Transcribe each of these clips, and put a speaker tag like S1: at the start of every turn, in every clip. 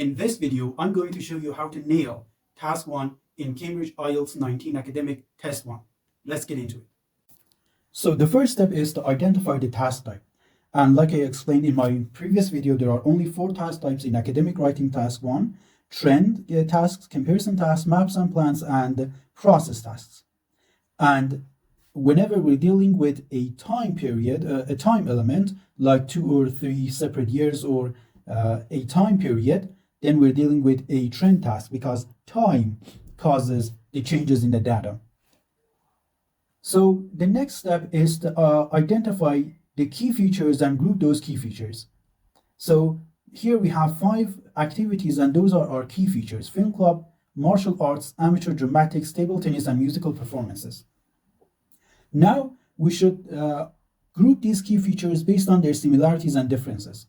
S1: In this video, I'm going to show you how to nail Task 1 in Cambridge IELTS 19 Academic Test 1. Let's get into it. So the first step is to identify the task type. And like I explained in my previous video, there are only 4 task types in Academic Writing Task 1: trend tasks, comparison tasks, maps and plans, and process tasks. And whenever we're dealing with a time period, a time element, like 2 or 3 separate years or a time period, then we're dealing with a trend task because time causes the changes in the data. So the next step is to identify the key features and group those key features. So here we have 5 activities, and those are our key features: film club, martial arts, amateur dramatics, table tennis, and musical performances. Now we should group these key features based on their similarities and differences.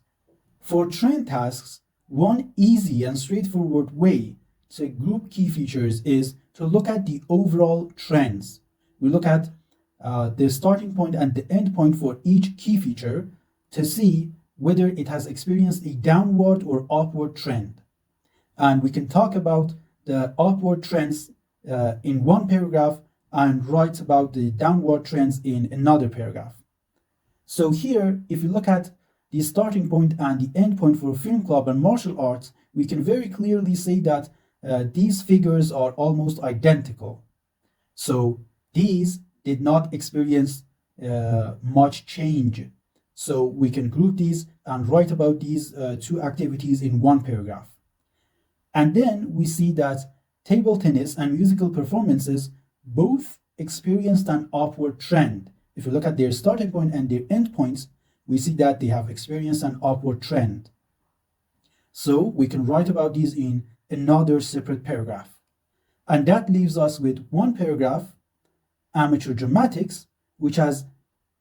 S1: For trend tasks, one easy and straightforward way to group key features is to look at the overall trends. We look at the starting point and the end point for each key feature to see whether it has experienced a downward or upward trend. And we can talk about the upward trends in one paragraph and write about the downward trends in another paragraph. So here, if you look at the starting point and the end point for film club and martial arts, we can very clearly say that these figures are almost identical. So these did not experience much change. So we can group these and write about these 2 activities in one paragraph. And then we see that table tennis and musical performances both experienced an upward trend. If you look at their starting point and their end points, we see that they have experienced an upward trend. So we can write about these in another separate paragraph. And that leaves us with one paragraph, amateur dramatics, which has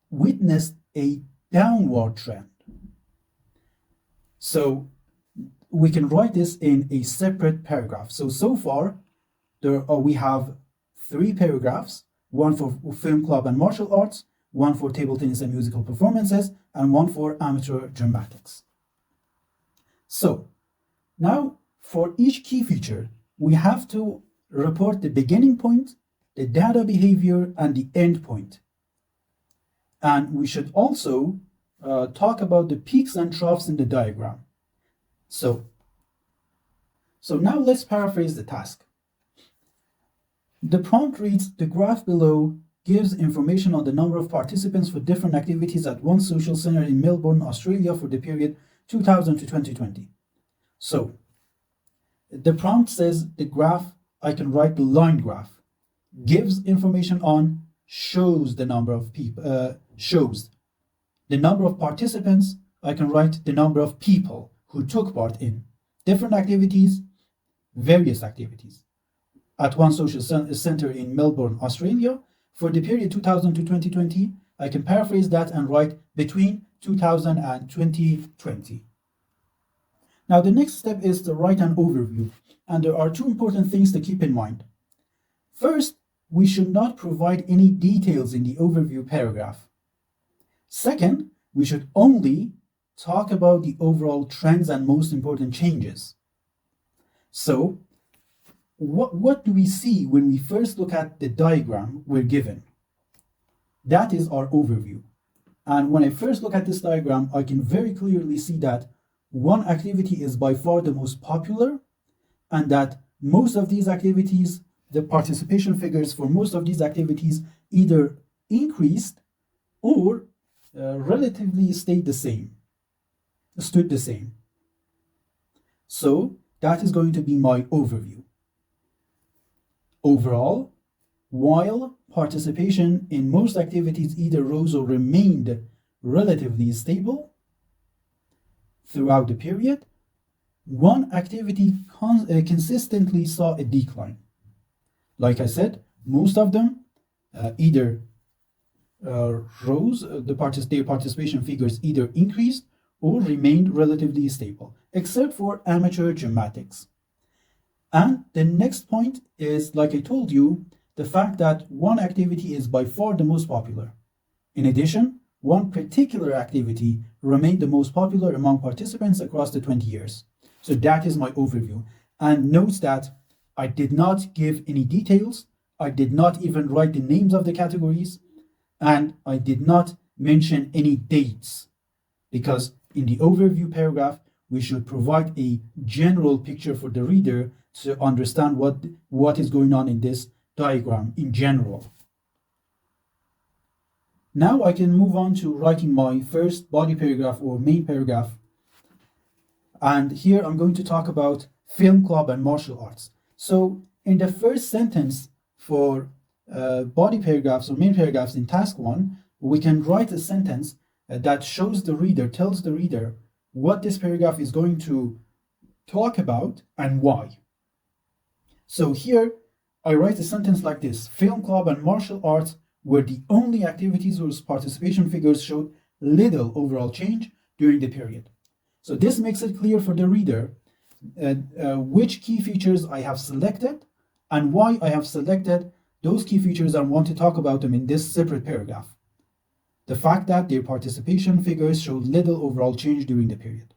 S1: witnessed a downward trend. So we can write this in a separate paragraph. So far, we have 3 paragraphs: one for film club and martial arts, one for table tennis and musical performances, and one for amateur dramatics. So now for each key feature, we have to report the beginning point, the data behavior, and the end point. And we should also talk about the peaks and troughs in the diagram. So now let's paraphrase the task. The prompt reads: the graph below gives information on the number of participants for different activities at one social center in Melbourne, Australia for the period 2000 to 2020. So the prompt says the graph, I can write the line graph, gives information on, shows the number of people, shows the number of participants, I can write the number of people who took part in different activities, various activities at one social center in Melbourne, Australia for the period 2000 to 2020. I can paraphrase that and write between 2000 and 2020. Now the next step is to write an overview, and there are 2 important things to keep in mind. First, we should not provide any details in the overview paragraph. Second, we should only talk about the overall trends and most important changes. So what do we see when we first look at the diagram we're given? That is our overview. And when I first look at this diagram, I can very clearly see that one activity is by far the most popular, and that most of these activities, the participation figures for most of these activities either increased or relatively stood the same. So that is going to be my overview. Overall, while participation in most activities either rose or remained relatively stable throughout the period, one activity consistently saw a decline. Like I said, most of them either rose, their participation figures either increased or remained relatively stable, except for amateur dramatics. And the next point is, like I told you, the fact that one activity is by far the most popular. In addition, one particular activity remained the most popular among participants across the 20 years. So that is my overview. And note that I did not give any details. I did not even write the names of the categories, and I did not mention any dates, because in the overview paragraph, we should provide a general picture for the reader to understand what is going on in this diagram in general. Now I can move on to writing my first body paragraph or main paragraph. And here I'm going to talk about film club and martial arts. So in the first sentence for body paragraphs or main paragraphs in task 1, we can write a sentence that shows the reader, tells the reader what this paragraph is going to talk about and why. So here I write a sentence like this: film club and martial arts were the only activities whose participation figures showed little overall change during the period. So this makes it clear for the reader which key features I have selected and why I have selected those key features and want to talk about them in this separate paragraph. The fact that their participation figures showed little overall change during the period.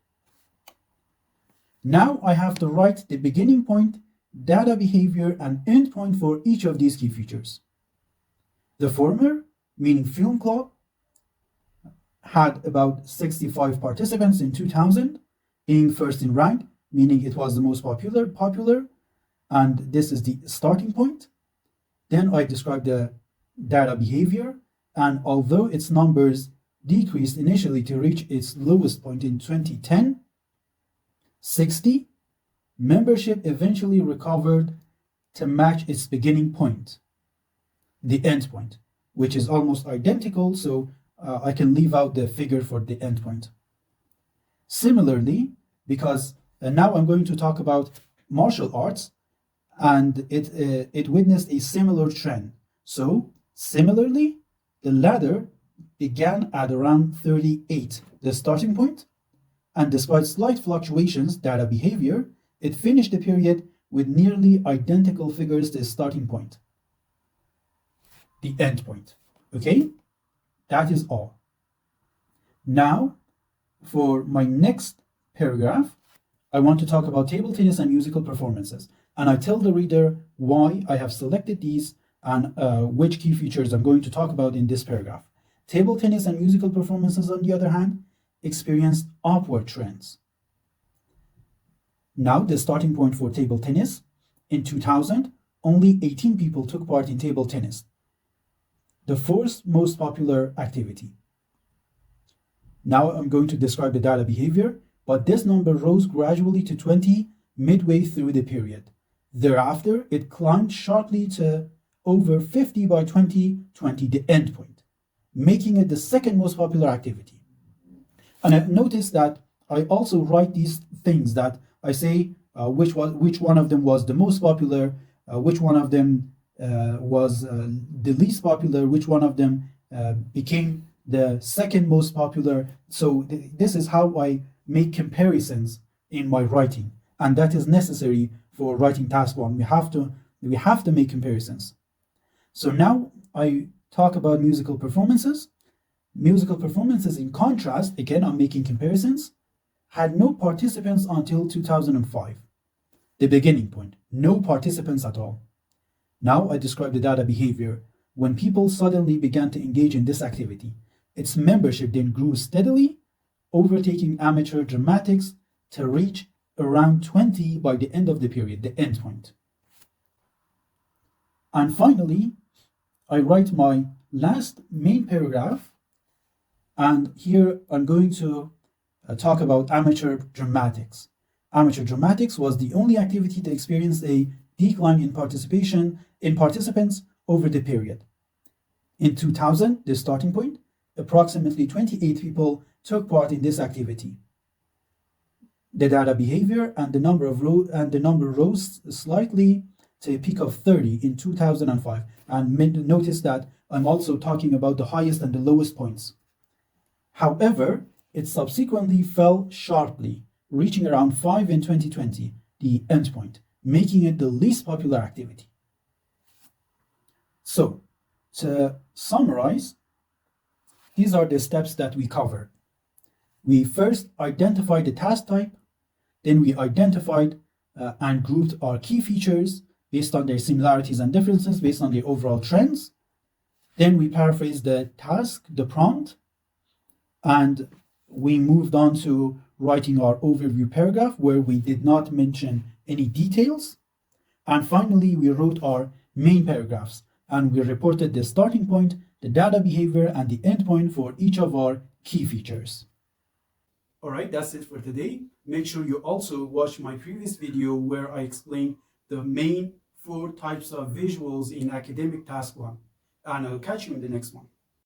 S1: Now I have to write the beginning point, data behavior, and end point for each of these key features. The former, meaning film club, had about 65 participants in 2000, being first in rank, meaning it was the most popular, and this is the starting point. Then I described the data behavior, and although its numbers decreased initially to reach its lowest point in 2010, 60, membership eventually recovered to match its beginning point, the end point, which is almost identical, so I can leave out the figure for the end point. Similarly, because now I'm going to talk about martial arts, and it witnessed a similar trend. So similarly, the ladder began at around 38, the starting point, and despite slight fluctuations, data behavior, it finished the period with nearly identical figures to the starting point, the end point. Okay, that is all. Now, for my next paragraph, I want to talk about table tennis and musical performances, and I tell the reader why I have selected these and which key features I'm going to talk about in this paragraph. Table tennis and musical performances, on the other hand, experienced upward trends. Now, the starting point for table tennis: in 2000, only 18 people took part in table tennis, the fourth most popular activity. Now I'm going to describe the data behavior, but this number rose gradually to 20 midway through the period. Thereafter, it climbed sharply to over 50 by 2020, the end point, making it the second most popular activity. And I notice that I also write these things, that I say which one of them was the most popular, which one of them was the least popular, which one of them became the second most popular. So this is how I make comparisons in my writing, and that is necessary for writing task 1. We have to make comparisons. So now I talk about musical performances. Musical performances, in contrast, again I'm making comparisons, had no participants until 2005, the beginning point, no participants at all. Now I describe the data behavior. When people suddenly began to engage in this activity, its membership then grew steadily, overtaking amateur dramatics to reach around 20 by the end of the period, the end point. And finally, I write my last main paragraph, and here I'm going to talk about amateur dramatics. Amateur dramatics was the only activity to experience a decline in participants over the period. In 2000, the starting point, approximately 28 people took part in this activity. The data behavior and the number rose slightly to a peak of 30 in 2005. And notice that I'm also talking about the highest and the lowest points. However, it subsequently fell sharply, reaching around 5 in 2020, the end point, making it the least popular activity. So, to summarize, these are the steps that we covered. We first identify the task type, Then we identified and grouped our key features based on their similarities and differences, based on the overall trends. Then we paraphrased the task, the prompt, and we moved on to writing our overview paragraph where we did not mention any details. And finally, we wrote our main paragraphs and we reported the starting point, the data behavior, and the endpoint for each of our key features. All right, that's it for today. Make sure you also watch my previous video where I explain the main 4 types of visuals in academic task 1. And I'll catch you in the next one.